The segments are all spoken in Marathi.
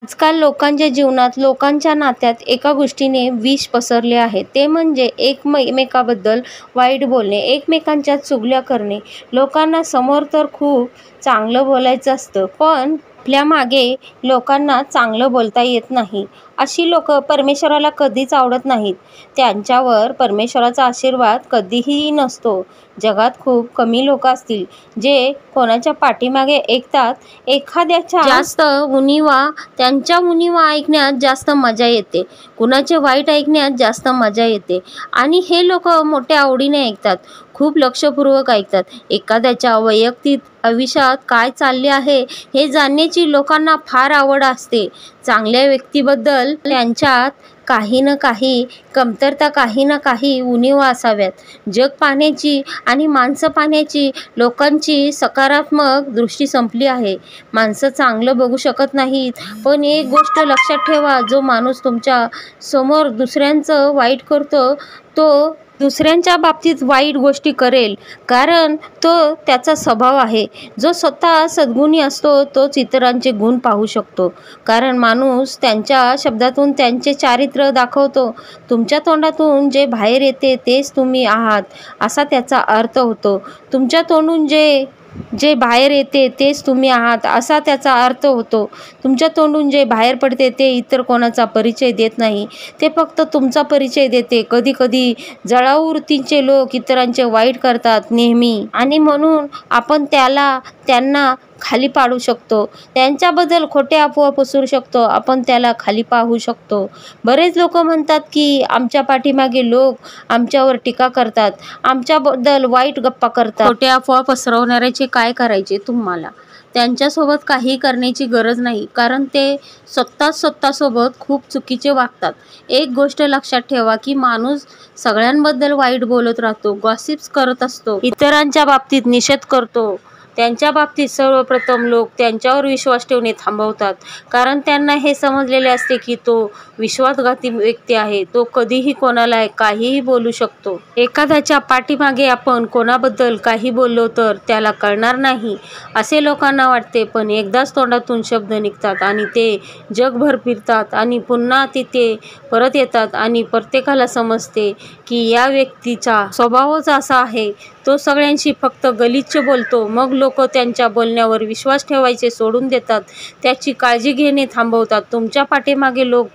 आजकाल लोकांच्या जीवनात, लोकांच्या नात्यात एका गोष्टीने विष पसरले आहे, ते म्हणजे एकमेकाबद्दल वाईट बोलणे, एकमेकांच्या चुगल्या करणे. लोकांना समोर तर खूप चांगलं बोलायचं असतं, पण आपल्या मागे लोकांना चांगलं बोलता येत नाही. अशी लोक परमेश्वराला कधीच आवडत नाहीत. त्यांच्यावर परमेश्वराचा आशीर्वाद कधीही नसतो. जगात खूप कमी लोक असतील जे कोणाच्या पाठीमागे ऐकतात. एखाद्याच्या जास्त उणिवा, त्यांच्या उणिवा ऐकण्यात जास्त मजा येते, कुणाचे वाईट ऐकण्यात जास्त मजा येते. आणि हे लोक मोठ्या आवडीने ऐकतात, खूप लक्षपूर्वक ऐकतात. एखाद्याच्या वैयक्तिक आयुष्यात काय चालले आहे हे जाणण्याची लोकांना फार आवड असते. चांगल्या व्यक्तीबद्दल त्यांच्यात काही ना काही कमतरता, काही ना काही उणिवा असाव्यात. जग पाहण्याची आणि माणसं पाहण्याची लोकांची सकारात्मक दृष्टी संपली आहे. माणसं चांगलं बघू शकत नाहीत. पण एक गोष्ट लक्षात ठेवा, जो माणूस तुमच्या समोर दुसऱ्यांचं वाईट करतो तो दुसऱ्यांच्या बाबतीत वाईट गोष्टी करेल, कारण तो त्याचा स्वभाव आहे. जो स्वतः सद्गुणी असतो तोच इतरांचे गुण पाहू शकतो, कारण माणूस त्यांच्या शब्दातून त्यांचे चारित्र्य दाखवतो. तुमच्या तोंडातून जे बाहेर येते तेच तुम्ही आहात, असा त्याचा अर्थ होतो. तुमच्या तोंडून जे बाहेर येते तेच तुम्ही आहात, असा त्याचा अर्थ होतो. तुमच्या तोंडून जे बाहेर पडते ते इतर कोणाचा परिचय देत नाही, ते फक्त तुमचा परिचय देते. कधी कधी जळाऊ वृत्तीचे लोक इतरांचे वाईट करतात नेहमी, आणि म्हणून आपण त्यांना खाली पाडू शकतो. त्यांच्याबद्दल खोटे अफवा पसरू शकतो, आपण त्याला खाली पाहू शकतो. बरेच लोक म्हणतात की आमच्या पाठीमागे लोक आमच्यावर टीका करतात, आमच्याबद्दल वाईट गप्पा करतात. खोटे अफवा पसरवणाऱ्याचे काय करायचे तुम्हाला? त्यांच्यासोबत काही करण्याची गरज नाही, कारण ते स्वतःसोबत खूप चुकीचे वागतात. एक गोष्ट लक्षात ठेवा की माणूस सगळ्यांबद्दल वाईट बोलत राहतो, गॉसिप्स करत असतो, इतरांच्या बाबतीत निषेध करतो. त्यांच्या बाबतीत सर्वप्रथम लोक त्यांच्यावर विश्वास ठेवणे थांबवतात, कारण त्यांना हे समजलेले असते की तो विश्वासघाती व्यक्ती आहे. तो कधीही कोणाला काहीही बोलू शकतो. एखाद्याच्या पाठीमागे आपण कोणाबद्दल काही बोललो तर त्याला कळणार नाही असे लोकांना वाटते, पण एकदाच तोंडातून शब्द निघतात आणि ते जगभर फिरतात आणि पुन्हा तिथे परत येतात, आणि प्रत्येकाला समजते की या व्यक्तीचा स्वभावच असा आहे, तो सगळ्यांशी फक्त गलिच्छ बोलतो. मग लोक त्यांच्या बोलण्यावर विश्वास ठेवायचे सोडून देतात, त्याची काळजी घेणे थांबवतात. तुमच्या पाठीमागे लोक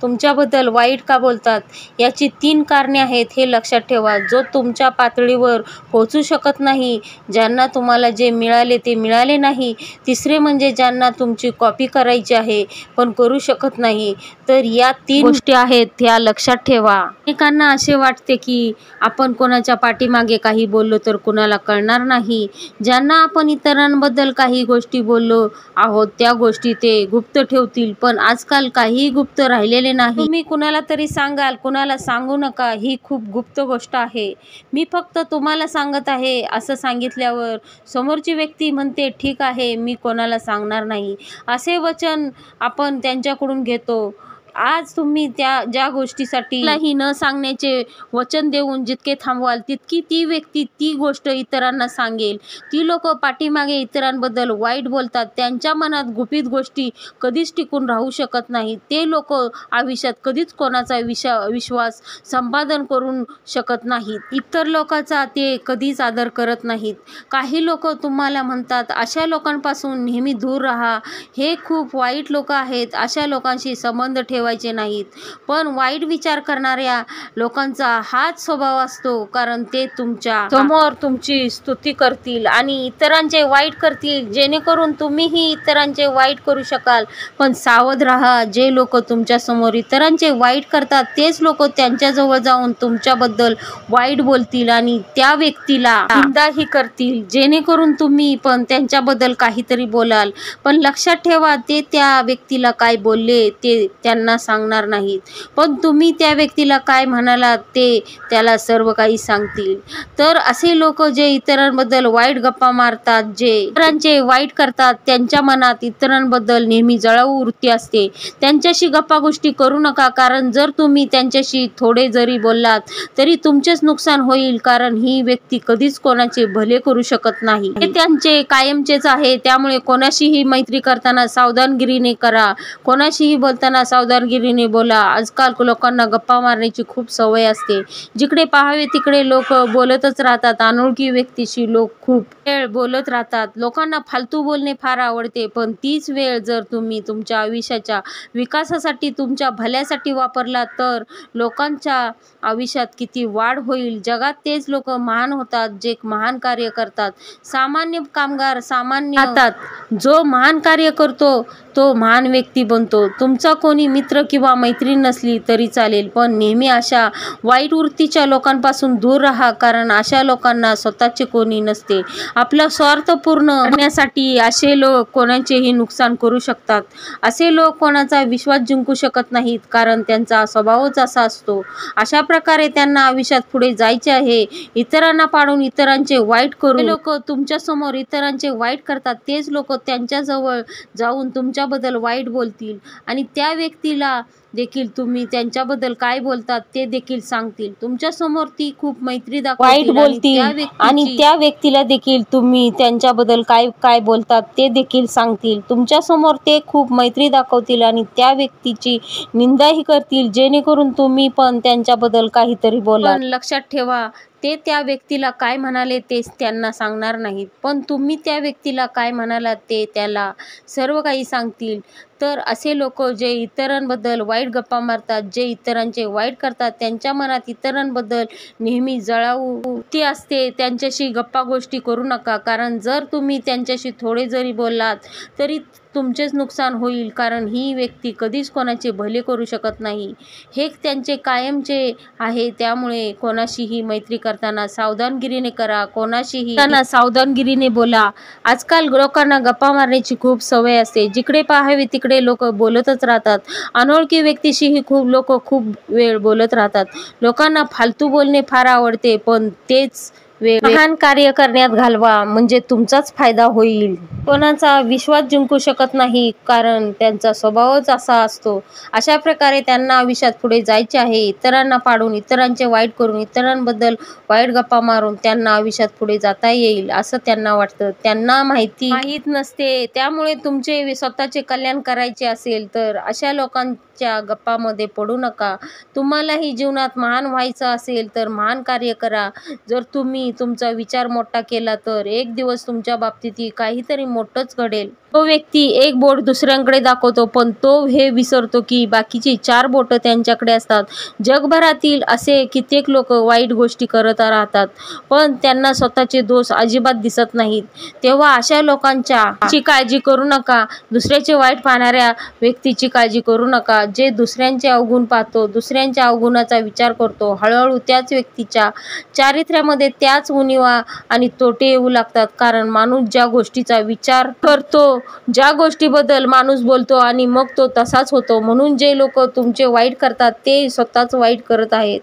तुमच्याबद्दल वाईट का बोलतात याची 3 कारणे आहेत, हे लक्षात ठेवा. जो तुमच्या पातळीवर पोहोचू शकत नाही, ज्यांना तुम्हाला जे मिळाले ते मिळाले नाही. तिसरे म्हणजे ज्यांना तुमची कॉपी करायची आहे पण करू शकत नाही. तर या 3 गोष्टी आहेत, ह्या लक्षात ठेवा. अनेकांना असे वाटते की आपण कोणाच्या पाठीमागे काही बोललो तर कुणाला कळणार नाही. ज्यांना आपण इतरांबद्दल काही गोष्टी बोललो आहोत त्या गोष्टी ते गुप्त ठेवतील, पण आजकाल काहीही गुप्त राहिलेले नाही. तुम्ही कुणाला तरी सांगाल, कुणाला सांगू नका, ही खूप गुप्त गोष्ट आहे, मी फक्त तुम्हाला सांगत आहे. असं सांगितल्यावर समोरची व्यक्ती म्हणते ठीक आहे, मी कोणाला सांगणार नाही, असे वचन आपण त्यांच्याकडून घेतो. आज तुम्ही ज्या गोष्टीसाठी न सांगण्याचे वचन देऊन जितके थांबवाल, तितकी ती व्यक्ती ती गोष्ट इतरांना सांगेल. ती लोक पाठीमागे इतरांबद्दल वाईट बोलतात, त्यांच्या मनात गुपित गोष्टी कधीच टिकून राहू शकत नाहीत. ते लोक आयुष्यात कधीच कोणाचा विश्वास संपादन करू शकत नाहीत. इतर लोकांचा ते कधीच आदर करत नाहीत. काही लोक तुम्हाला म्हणतात अशा लोकांपासून नेहमी दूर राहा, हे खूप वाईट लोक आहेत, अशा लोकांशी संबंध ठेवायचे नाहीत. पण वाईट विचार करणाऱ्या लोकांचा हाच स्वभाव असतो, कारण ते तुमच्या समोर तुमची स्तुती करतील आणि इतरांचे वाईट करतील, जेणेकरून तुम्हीही इतरांचे वाईट करू शकाल. पण सावध राहा, जे लोक तुमच्या समोर इतरांचे वाईट करतात तेच लोक त्यांच्याजवळ जाऊन तुमच्याबद्दल वाईट बोलतील आणि त्या व्यक्तीला निंदाही करतील, जेणेकरून तुम्ही पण त्यांच्याबद्दल काहीतरी बोलाल. पण लक्षात ठेवा, ते त्या व्यक्तीला काय बोलले ते त्यांना त्यांना सांगणार नाहीत, पण तुम्ही त्या व्यक्तीला काय म्हणालात ते त्याला सर्व काही सांगतील. तर असे लोक जे इतरांबद्दल वाईट गप्पा मारतात, जे इतरांचे वाईट करतात, त्यांच्या मनात इतरांबद्दल नेहमी जळाऊ वृत्ती असते. त्यांच्याशी गप्पा गोष्टी करू नका, कारण जर तुम्ही त्यांच्याशी थोडे जरी बोललात तरी तुमचेच नुकसान होईल, कारण ही व्यक्ती कधीच कोणाचे भले करू शकत नाही. हे त्यांचे कायमचेच आहे. त्यामुळे कोणाशीही मैत्री करताना सावधानगिरीने करा, कोणाशीही बोलताना सावधानगिरीने बोला. आजकाल लोकांना गप्पा मारण्याची खूप सवय असते. जिकडे पाहावे तिकडे लोक बोलतच राहतात. अनोळखी व्यक्तीशी लोक खूप वेळ बोलत राहतात. लोकांना फालतू बोलणे फार आवडते, पण तीच वेळ जर तुम्ही तुमच्या आयुष्याच्या विकासासाठी, तुमच्या भल्यासाठी वापरला तर लोकांच्या आयुष्यात किती वाढ होईल. जगात तेच लोक महान होतात जे महान कार्य करतात. सामान्य कामगार सामान्य राहतात. जो महान कार्य करतो तो महान व्यक्ती बनतो. तुमचा कोणी मित्र किंवा मैत्रीण नसली तरी चालेल, पण नेहमी अशा वाईट वृत्तीच्या लोकांपासून दूर राहा, कारण अशा लोकांना स्वतःचे कोणी नसते. आपला स्वार्थ पूर्ण करण्यासाठी असे लोक कोणाचेही नुकसान करू शकतात. असे लोक कोणाचा विश्वास जिंकू शकत नाहीत, कारण त्यांचा स्वभावच असा असतो. अशा प्रकारे त्यांना आयुष्यात पुढे जायचे आहे. इतरांना पाडून इतरांचे वाईट करून लोक तुमच्या समोर इतरांचे वाईट करतात. तेच लोक त्यांच्याजवळ जाऊन तुमच्याबद्दल वाईट बोलतील आणि त्या व्यक्तीला देखील तुम्ही त्यांच्याबद्दल काय बोलतात ते देखील सांगतील. तुमच्या समोर ती खूप मैत्री दाखवतील, वाईट बोलतील आणि त्या व्यक्तीला देखील तुम्ही त्यांच्याबद्दल काय काय बोलतात ते देखील सांगतील. तुमच्या समोर ते खूप मैत्री दाखवतील आणि त्या व्यक्तीची निंदाही करतील, जेणेकरून तुम्ही पण त्यांच्याबद्दल काहीतरी बोला. पण लक्षात ठेवा, ते त्या व्यक्तीला काय म्हणाले तेच त्यांना सांगणार नाहीत, पण तुम्ही त्या व्यक्तीला काय म्हणालात ते त्याला सर्व काही सांगतील. तर असे लोक जे इतरांबद्दल वाईट गप्पा मारतात, जे इतरांचे वाईट करतात, त्यांच्या मनात इतरांबद्दल नेहमी जळाऊ वृत्ती असते, त्यांच्याशी गप्पा गोष्टी करू नका, कारण जर तुम्ही त्यांच्याशी थोडे जरी बोललात तरी तुमचेच नुकसान होईल, कारण ही व्यक्ती कधीच कोणाचे भले करू शकत नाही. हे त्यांचे कायमचे आहे. त्यामुळे कोणाशीही मैत्री करताना सावधानगिरीने करा, कोणाशीही सावधानगिरीने बोला. आजकाल लोकांना गप्पा मारण्याची खूप सवय असते. जिकडे पाहावे तिकडे लोक बोलतच राहतात. अनोळखी व्यक्तीशीही लोक खूप वेळ बोलत राहतात. लोकांना फालतू बोलणे फार आवडते, पण तेच वेळ महान कार्य करण्यात घालवा, म्हणजे तुमचाच फायदा होईल. कोणाचा विश्वास जिंकू शकत नाही, कारण त्यांचा स्वभावच असा असतो. अशा प्रकारे त्यांना आयुष्यात पुढे जायचे आहे. इतरांना पाडून इतरांचे वाईट करून इतरांबद्दल वाईट गप्पा मारून त्यांना आयुष्यात पुढे जाता येईल असं त्यांना वाटतं. त्यांना माहीत नसते. त्यामुळे तुमचे स्वतःचे कल्याण करायचे असेल तर अशा लोकांच्या गप्पामध्ये पडू नका. तुम्हालाही जीवनात महान व्हायचं असेल तर महान कार्य करा. जर तुम्ही तुमचा विचार मोठा केला तर एक दिवस तुमच्या बाबतीत काहीतरी मोठंच घडेल. तो व्यक्ती एक बोट दुसऱ्यांकडे दाखवतो, पण तो हे विसरतो की बाकीची 4 बोटं त्यांच्याकडे असतात. जगभरातील असे कित्येक लोक वाईट गोष्टी करत राहतात, पण त्यांना स्वतःचे दोष अजिबात दिसत नाहीत. तेव्हा अशा लोकांची काळजी करू नका. दुसऱ्याचे वाईट पाहणाऱ्या व्यक्तीची काळजी करू नका. जे दुसऱ्यांचे अवगुण पाहतो, दुसऱ्यांच्या अवगुणाचा विचार करतो, हळूहळू त्याच व्यक्तीच्या चारित्र्यामध्ये त्याच उणिवा आणि तोटे येऊ लागतात, कारण माणूस ज्या गोष्टीचा विचार करतो, ज्या गोष्टीबद्दल माणूस बोलतो आणि मग तो तसाच होतो. म्हणून जे लोक तुमचे वाईट करतात ते स्वतःच वाईट करत आहेत.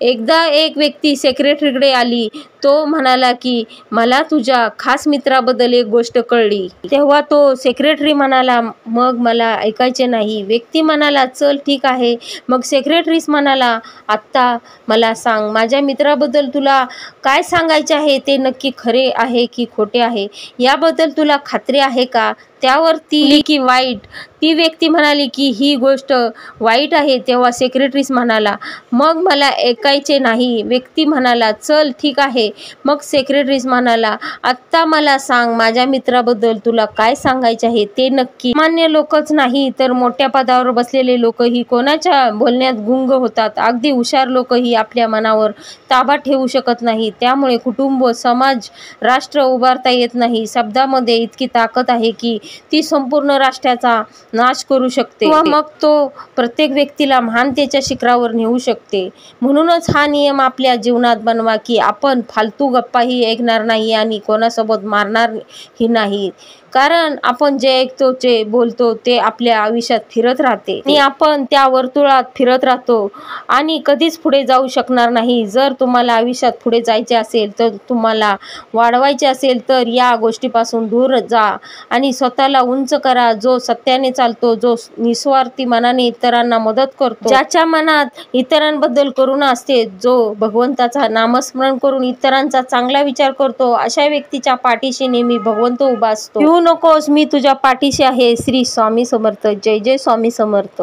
एकदा एक व्यक्ती सेक्रेटरीकडे आली. तो म्हणाला की मला तुझ्या खास मित्राबद्दल एक गोष्ट कळली. तेव्हा तो सेक्रेटरी म्हणाला, मग मला ऐकायचे नाही. व्यक्ती म्हणाला, चल ठीक आहे. मग सेक्रेटरीस म्हणाला, आत्ता मला सांग, माझ्या मित्राबद्दल तुला काय सांगायचे आहे ते नक्की खरे आहे की खोटे आहे, याबद्दल तुला खात्री आहे का? त्यावर ती की वाईट. ती व्यक्ती म्हणाली की ही गोष्ट वाईट आहे. तेव्हा सेक्रेटरीस म्हणाला, मग मला ऐकायचे नाही. व्यक्ती म्हणाला, चल ठीक आहे. मग सेक्रेटरीस म्हणाला, आत्ता मला सांग, माझ्या मित्राबद्दल तुला काय सांगायचे आहे ते नक्की. सामान्य लोकच नाही तर मोठ्या पदावर बसलेले लोकही कोणाच्या बोलण्यात गुंग होतात. अगदी हुशार लोकही आपल्या मनावर ताबा ठेवू शकत नाही. त्यामुळे कुटुंब, समाज, राष्ट्र उभारता येत नाही. शब्दामध्ये इतकी ताकद आहे की ती संपूर्ण राष्ट्राचा नाश करू शकते, किंवा मग तो प्रत्येक व्यक्तीला महानतेच्या शिखरावर नेऊ शकते. म्हणूनच हा नियम आपल्या जीवनात बनवा की आपण फालतू गप्पाही ऐकणार नाही आणि कोणासोबत मारणारही नाही. कारण आपण जे ऐकतो, जे बोलतो ते आपल्या आयुष्यात फिरत राहते आणि आपण त्या वर्तुळात फिरत राहतो आणि कधीच पुढे जाऊ शकणार नाही. जर तुम्हाला आयुष्यात पुढे जायचे असेल, तर तुम्हाला वाढवायचे असेल, तर या गोष्टीपासून दूर जा आणि स्वतःला उंच करा. जो सत्याने चालतो, जो निस्वार्थी मनाने इतरांना मदत करतो, ज्याच्या मनात इतरांबद्दल करुणा असते, जो भगवंताचा नामस्मरण करून इतरांचा चांगला विचार करतो, अशा व्यक्तीच्या पाठीशी नेहमी भगवंत उभा असतो. भिवू नकोस, मी तुझ्या पाठीशी आहे. श्री स्वामी समर्थ. जय जय स्वामी समर्थ.